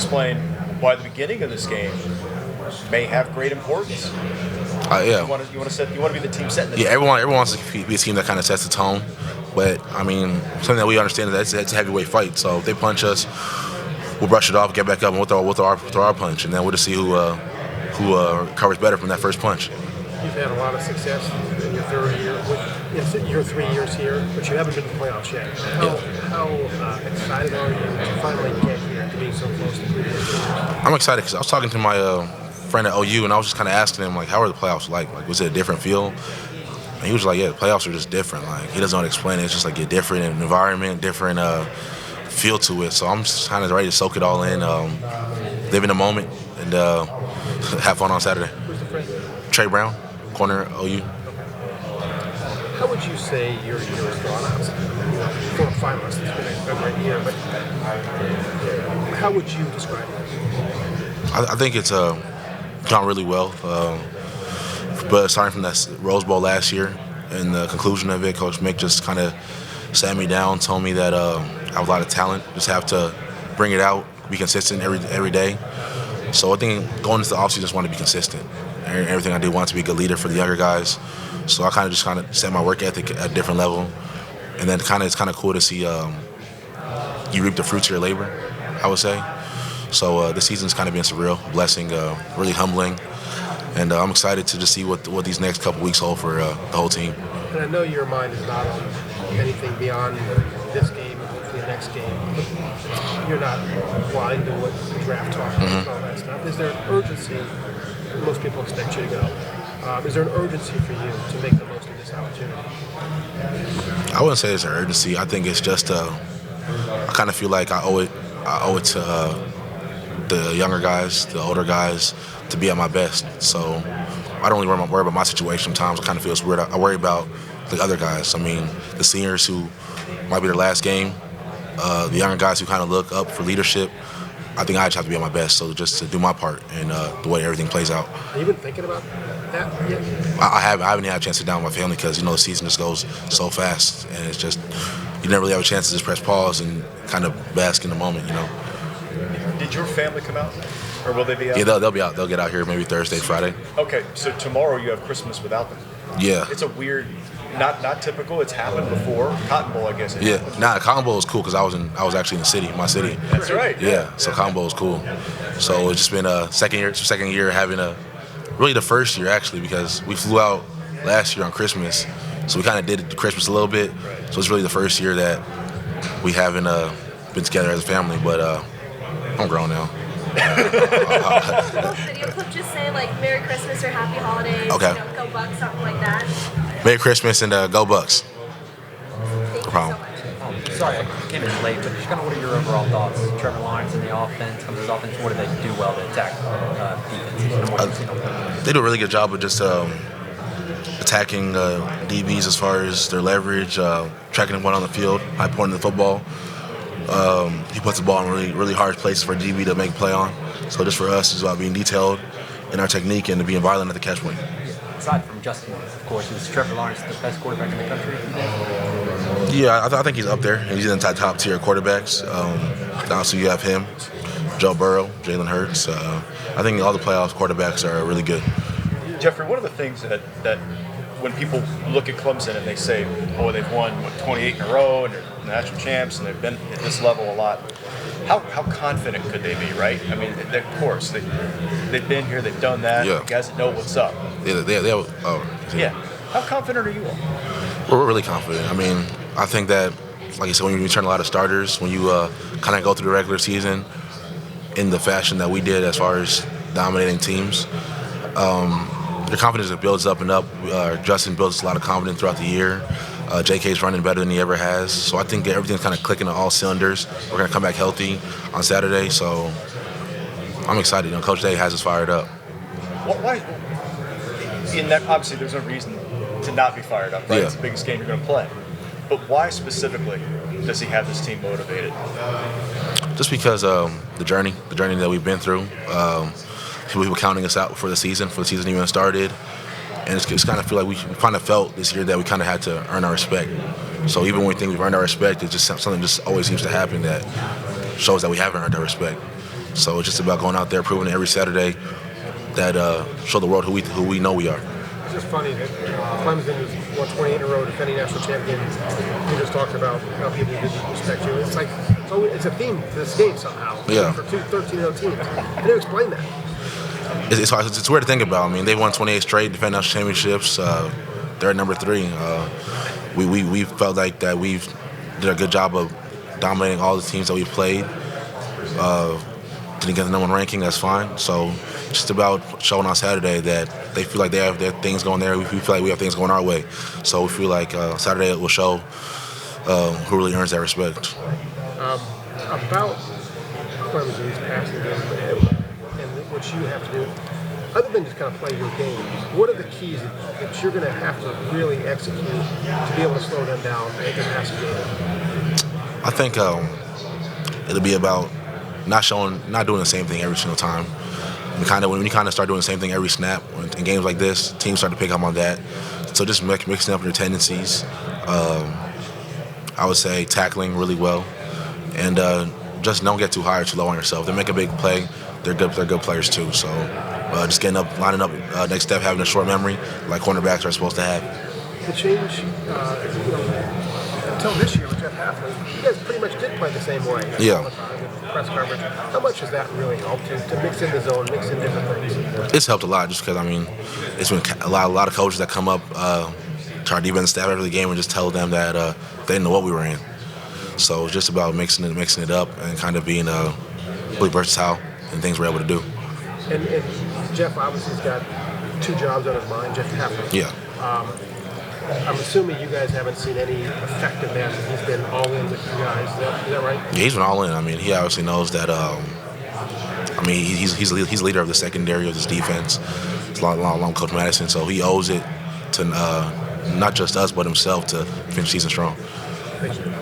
explain why the beginning of this game may have great importance? Yeah. You want to be the team setting the Yeah, everyone wants to be a team that kind of sets the tone. But, I mean, something that we understand is that it's a heavyweight fight. So if they punch us, we'll brush it off, get back up, and we'll throw our punch. And then we'll just see who recovers better from that first punch. You've had a lot of success in your third year, in your 3 years here, but you haven't been to the playoffs yet. How excited are you to finally get here, to being so close to the playoffs? I'm excited because I was talking to my friend at OU, and I was just kind of asking him, like, how are the playoffs like? Like, was it a different feel? And he was like, yeah, the playoffs are just different. Like, he doesn't know how to explain it. It's just like a different environment, different feel to it. So I'm just kind of ready to soak it all in, live in the moment, and have fun on Saturday. Who's the friend? Trey Brown, corner OU. How would you say your year has gone? For a finalist, it's been a great year, but how would you describe it? I think it's gone really well. But starting from that Rose Bowl last year and the conclusion of it, Coach Mick just kind of sat me down, told me that I have a lot of talent, just have to bring it out, be consistent every day. So I think going into the offseason, just want to be consistent. Everything I do, want to be a good leader for the younger guys. So I kind of set my work ethic at a different level. And then it's kind of cool to see you reap the fruits of your labor, I would say. So this season's kind of been surreal, blessing, really humbling. And I'm excited to just see what these next couple weeks hold for the whole team. And I know your mind is not on anything beyond this game, hopefully the next game. But you're not blind to what the draft talk and all that stuff. Is there an urgency? Most people expect you to go. Is there an urgency for you to make the most of this opportunity? I wouldn't say it's an urgency. I think it's just I kind of feel like I owe it to the younger guys, the older guys, to be at my best. So I don't really worry about my situation sometimes. I kind of feel it's weird. I worry about the other guys. I mean, the seniors who might be their last game, the younger guys who kind of look up for leadership. I think I just have to be at my best, so just to do my part in the way everything plays out. Have you been thinking about that yet? I haven't had a chance to sit down with my family because, the season just goes so fast, and it's just, you never really have a chance to just press pause and kind of bask in the moment, Did your family come out, or will they be out? Yeah, they'll be out. They'll get out here maybe Thursday, Friday. Okay, so tomorrow you have Christmas without them. Yeah. It's a weird, not typical. It's happened before. Cotton Bowl, I guess. Cotton Bowl was cool because I was actually in my city. That's right. Yeah, so Cotton Bowl was cool. So it's just been a second year having really the first year actually, because we flew out last year on Christmas, so we kind of did Christmas a little bit. So it's really the first year that we haven't been together as a family. But I'm grown now. Video clip just say like Merry Christmas or Happy Holidays. Okay. Go Bucks, something like that. Merry Christmas and go Bucks. Thank you so much. Sorry, I came in late, but just kind of what are your overall thoughts? Trevor Lawrence and the offense, comes his offense, what do they do well to attack defenses? They do a really good job of just attacking DBs as far as their leverage, tracking them on the field, high point in the football. He puts the ball in really, really hard places for DB to make a play on. So just for us, it's about being detailed in our technique and being violent at the catch point. Aside from Justin, of course, is Trevor Lawrence the best quarterback in the country? Yeah, I think he's up there. He's in the top tier quarterbacks. Also, you have him, Joe Burrow, Jalen Hurts. I think all the playoff quarterbacks are really good. Jeffrey, one of the things that when people look at Clemson and they say, boy, they've won 28 in a row and they're national champs and they've been at this level a lot, how confident could they be, right? I mean, of course, they've been here, they've done that. Yeah. You guys know what's up. Yeah. How confident are you all? We're really confident. I mean, I think that, like I said, when you return a lot of starters, when you kind of go through the regular season in the fashion that we did as far as dominating teams, your confidence builds up and up. Justin builds a lot of confidence throughout the year. JK's running better than he ever has. So I think everything's kind of clicking on all cylinders. We're going to come back healthy on Saturday. So I'm excited. Coach Day has us fired up. Why? In that, obviously, there's no reason to not be fired up, right? Yeah. It's the biggest game you're going to play. But why specifically does he have this team motivated? Just because the journey that we've been through. People were counting us out for the season even started. And it's kind of feel like we kind of felt this year that we kind of had to earn our respect. So even when we think we've earned our respect, it's just something just always seems to happen that shows that we haven't earned our respect. So it's just about going out there, proving it every Saturday that show the world who we know we are. It's just funny that Clemson is 28 in a row defending national champions. You just talked about how people didn't respect you. It's like it's a theme to this game somehow. Yeah. For two 13-0 teams. How do you explain that? It's hard. It's weird to think about. I mean, they won 28 straight, defending national championships. They're at number 3. We felt like that we did a good job of dominating all the teams that we played. Didn't get the number 1 ranking. That's fine. So just about showing on Saturday that they feel like they have their things going there. We feel like we have things going our way. So we feel like Saturday will show who really earns that respect. About Clemson's passing game and what you have to do, other than just kind of play your game, what are the keys that you're going to have to really execute to be able to slow them down and get past the game? I think it'll be about not doing the same thing every single time. When you kind of start doing the same thing every snap in games like this, teams start to pick up on that. So just mixing up your tendencies. I would say tackling really well, and just don't get too high or too low on yourself. They make a big play. They're good players too. So just getting up, lining up. Next step, having a short memory like cornerbacks are supposed to have. The change, until this year with Jeff Okudah, you guys pretty much did play the same way. Yeah. All the time with the press coverage. How much has that really helped to mix in the zone, mix in different things? It's helped a lot just because, I mean, it's been a lot of coaches that come up to our defense staff after the game and just tell them that they didn't know what we were in. So it's just about mixing it up and kind of being really versatile and things we're able to do. And Jeff obviously has got 2 jobs on his mind, Jeff Okudah. Yeah. I'm assuming you guys haven't seen any effectiveness. He's been all in with you guys. Is that right? Yeah, he's been all in. I mean, he obviously knows that. He's leader of the secondary of this defense. It's long Coach Madison, so he owes it to not just us but himself to finish season strong.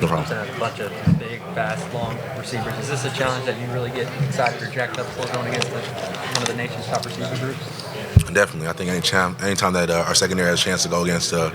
No problem. A bunch of big, fast, long receivers. Is this a challenge that you really get excited or jacked up for going against one of the nation's top receiver groups? Definitely. I think anytime that our secondary has a chance to go against a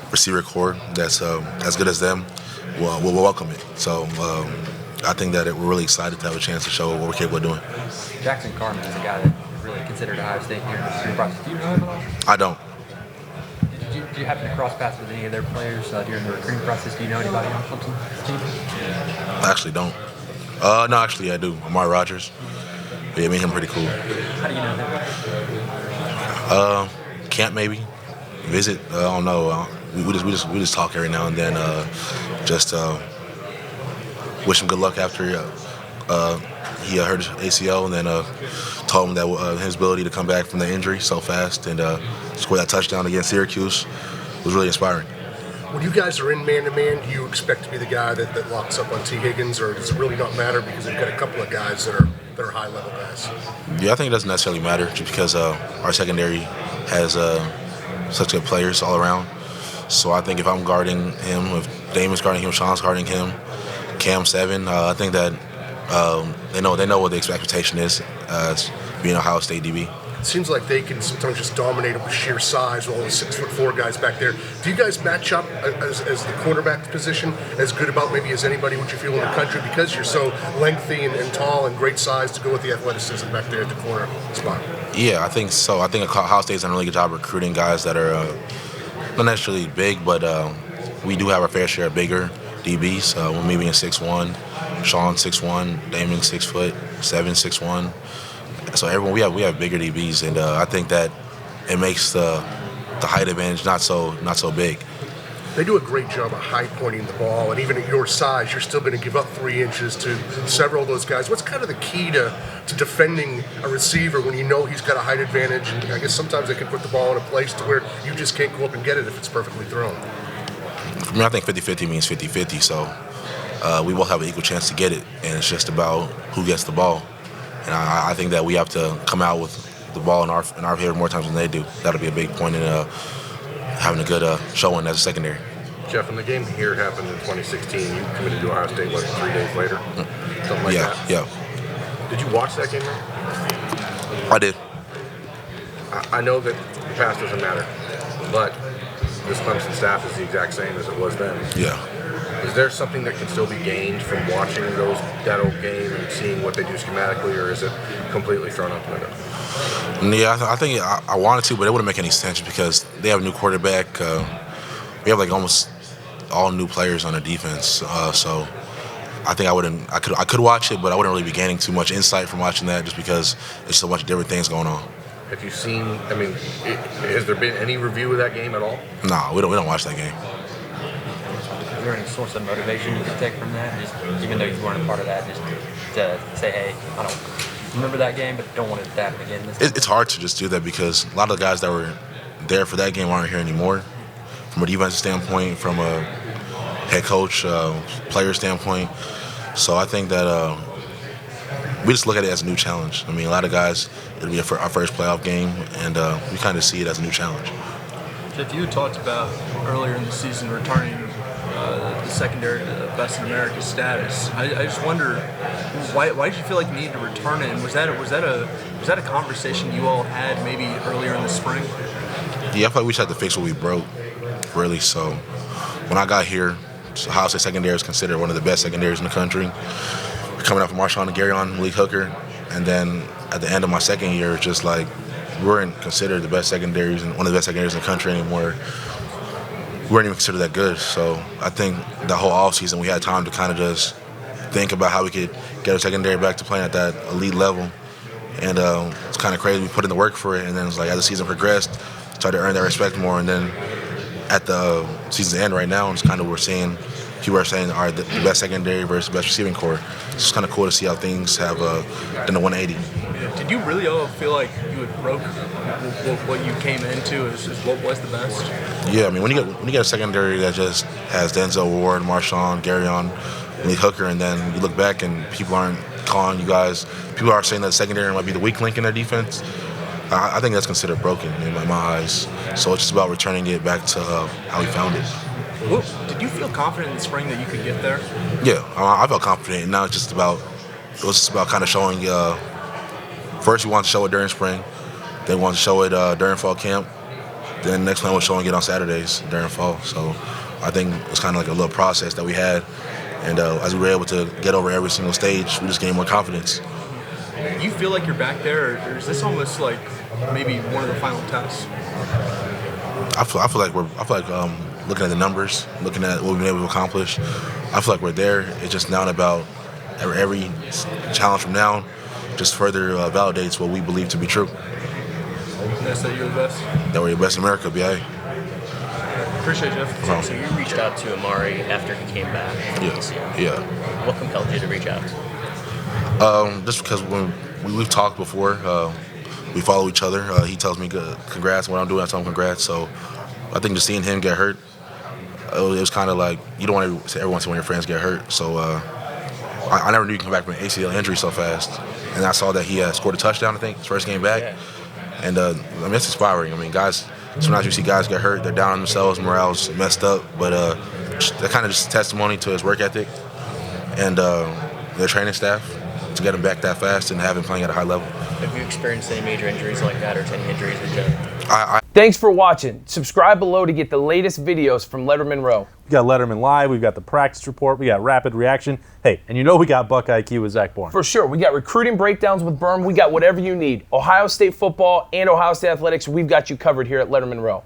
receiver corps that's as good as them, we'll welcome it. So I think that we're really excited to have a chance to show what we're capable of doing. Jackson Carman is a guy that really considered Ohio State here in the recruiting process. Do you know him at all? I don't. Did you happen to cross paths with any of their players during the recruiting process? Do you know anybody on Clemson's team? I actually don't. No, actually I do. Amari Rogers. Yeah, me and him pretty cool. How do you know him? Camp maybe. Visit. I don't know. We just talk every now and then. Just wish him good luck after he hurt his ACL, and then told him that his ability to come back from the injury so fast and score that touchdown against Syracuse was really inspiring. When you guys are in man-to-man, do you expect to be the guy that locks up on T. Higgins, or does it really not matter because you've got a couple of guys that are high-level guys? Yeah, I think it doesn't necessarily matter just because our secondary has such good players all around. So I think if I'm guarding him, if Damon's guarding him, Sean's guarding him, Cam 7, I think that they know what the expectation is being Ohio State DB. It seems like they can sometimes just dominate it with sheer size with all the 6'4" guys back there. Do you guys match up as the quarterback position as good about maybe as anybody would you feel in the country because you're so lengthy and tall and great size to go with the athleticism back there at the corner spot? Yeah, I think so. I think Ohio State's done a really good job recruiting guys that are not necessarily big, but we do have our fair share of bigger DBs. Me being 6'1", Sean 6'1", Damon 6 foot, 7 6'1". So everyone we have bigger DBs, and I think that it makes the height advantage not so big. They do a great job of high pointing the ball, and even at your size, you're still going to give up 3 inches to several of those guys. What's kind of the key to defending a receiver when you know he's got a height advantage? And I guess sometimes they can put the ball in a place to where you just can't go up and get it if it's perfectly thrown. For me, I think 50-50 means 50-50, so we will have an equal chance to get it, and it's just about who gets the ball. And I think that we have to come out with the ball in our favor more times than they do. That'll be a big point in having a good showing as a secondary. Jeff, when the game here happened in 2016, you committed to Ohio State, 3 days later? Something like that? Yeah. Did you watch that game? I did. I know that the past doesn't matter, but this Clemson staff is the exact same as it was then. Yeah. Is there something that can still be gained from watching that old game and seeing what they do schematically, or is it completely thrown out the window? Yeah, I think I wanted to, but it wouldn't make any sense because they have a new quarterback. We have like almost all new players on the defense, so I think I could watch it, but I wouldn't really be gaining too much insight from watching that just because there's so much different things going on. Have you seen? I mean, has there been any review of that game at all? No, we don't watch that game. Is there any source of motivation you could take from that? Just even though you weren't a part of that, just to say, hey, I don't remember that game, but don't want it to happen again. It's hard to just do that because a lot of the guys that were there for that game aren't here anymore. From a defensive standpoint, from a head coach, player standpoint. So I think that we just look at it as a new challenge. I mean, a lot of guys, it'll be our first playoff game, and we kind of see it as a new challenge. Jeff, you had talked about earlier in the season returning the secondary to the best in America status. I just wonder, why did you feel like you needed to return it? And was that a conversation you all had maybe earlier in the spring? Yeah, I feel like we just had to fix what we broke, really. So when I got here, Ohio State secondary is considered one of the best secondaries in the country. Coming up from Marshawn and Garyon, Malik Hooker, and then at the end of my second year, just like we weren't considered the best secondaries and one of the best secondaries in the country anymore. We weren't even considered that good. So I think the whole offseason we had time to kind of just think about how we could get our secondary back to playing at that elite level. And it's kind of crazy. We put in the work for it, and then it's like as the season progressed, started to earn that respect more. And then at the season's end right now, it's kind of we're seeing people are saying, all right, the best secondary versus the best receiving core. It's kind of cool to see how things have done a 180. Did you really all feel like you had broke what you came into as what was the best? Yeah, I mean, when you get a secondary that just has Denzel Ward, Marshawn, Garyon, Malik Hooker, and then you look back and people aren't calling you guys, people are saying that the secondary might be the weak link in their defense, I think that's considered broken in my eyes. So it's just about returning it back to how we found it. Well, did you feel confident in the spring that you could get there? Yeah, I felt confident. And now it was just about kind of showing, first we wanted to show it during spring, then we wanted to show it during fall camp, then the next plan was showing it on Saturdays during fall. So I think it's kind of like a little process that we had. And as we were able to get over every single stage, we just gained more confidence. Do you feel like you're back there, or is this almost like maybe one of the final tests? I feel like looking at the numbers, looking at what we've been able to accomplish, I feel like we're there. It's just now about every challenge from now just further validates what we believe to be true. And that's that you're the best? That we're the best in America, B.I. Appreciate it, Jeff. So you reached out to Amari after he came back from ACL. Yeah. What compelled you to reach out? Just because when we've talked before, we follow each other. He tells me congrats. When I'm doing, I tell him congrats. So I think just seeing him get hurt, it was kind of like you don't want to everyone see when your friends get hurt. So I never knew you could come back from an ACL injury so fast. And I saw that he scored a touchdown, I think, his first game back. Yeah. And I mean, it's inspiring. I mean, guys, sometimes you see guys get hurt, they're down on themselves, morale's messed up. But that kind of just testimony to his work ethic and their training staff to get him back that fast and have him playing at a high level. Have you experienced any major injuries like that, or any injuries in general? Thanks for watching. Subscribe below to get the latest videos from Lettermen Row. We got Letterman Live, we've got the practice report, we got rapid reaction. Hey, and you know we got Buckeye IQ with Zach Bourne. For sure. We got recruiting breakdowns with Berm. We got whatever you need. Ohio State football and Ohio State athletics, we've got you covered here at Lettermen Row.